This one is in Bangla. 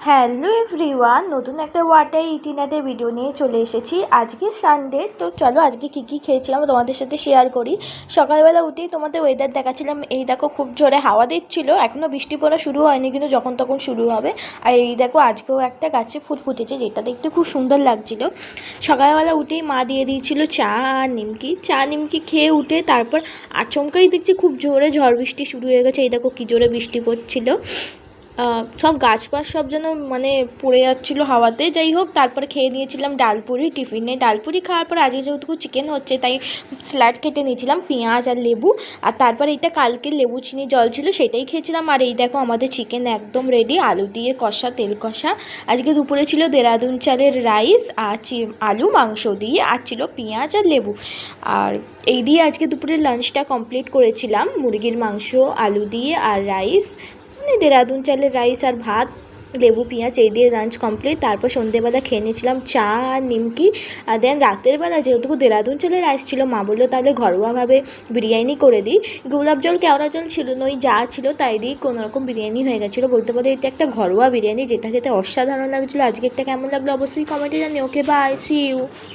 হ্যালো এভরিওয়ান, নতুন একটা ওয়াটার ইটিনাতে ভিডিও নিয়ে চলে এসেছি। আজকে সানডে, তো চলো আজকে কী খেয়েছিলাম তোমাদের সাথে শেয়ার করি। সকালবেলা উঠেই তোমাদের ওয়েদার দেখাচ্ছিলাম। এই দেখো খুব জোরে হাওয়া দিচ্ছিল, এখনও বৃষ্টি পড়া শুরু হয়নি কিন্তু যখন তখন শুরু হবে। আর এই দেখো আজকেও একটা গাছে ফুল ফুটেছে, যেটা দেখতে খুব সুন্দর লাগছিল। সকালবেলা উঠেই মা দিয়ে দিয়েছিল চা আর নিমকি খেয়ে উঠে তারপর আচমকাই দেখছি খুব জোরে ঝড় বৃষ্টি শুরু হয়ে গেছে। এই দেখো কী জোরে বৃষ্টি পড়ছিল, সব গাছপাছ সব যেন মানে পড়ে যাচ্ছিলো হাওয়াতে। যাই হোক, তারপরে খেয়ে নিয়েছিলাম ডালপুরি টিফিনে। ডালপুরি খাওয়ার পর আজকে যেহেতু চিকেন হচ্ছে তাই স্যালাড কেটে নিয়েছিলাম, পেঁয়াজ আর লেবু। আর তারপর এটা কালকে লেবু চিনি জল ছিল সেটাই খেয়েছিলাম। আর এই দেখো আমাদের চিকেন একদম রেডি, আলু দিয়ে কষা, তেল কষা। আজকে দুপুরে ছিল দেরাদুন চালের রাইস আর আলু মাংস দিয়ে, আর ছিল পেঁয়াজ আর লেবু। আর এই দিয়ে আজকে দুপুরে লাঞ্চটা কমপ্লিট করেছিলাম, মুরগির মাংস আলু দিয়ে আর রাইস, মানে দেরাদুন চালের রাইস আর ভাত, লেবু পেঁয়াজ এই দিয়ে লাঞ্চ কমপ্লিট। তারপর সন্ধ্যেবেলা খেয়ে নিয়েছিলাম চা আর নিমকি। আর দেন রাতের বেলা যেহেতু দেরাদুন চালের রাইস ছিল, মা বললো তাহলে ঘরোয়াভাবে বিরিয়ানি করে দিই। গোলাপ জল কেওড়া জল ছিল না, ওই যা ছিল তাই দিয়েই কোনোরকম বিরিয়ানি হয়ে গেছিলো। বলতে পারো এটা একটা ঘরোয়া বিরিয়ানি, যেটা খেতে অসাধারণ লাগছিলো। আজকেরটা কেমন লাগলো অবশ্যই কমেন্টে জানিও। ওকে, বাই, সি ইউ।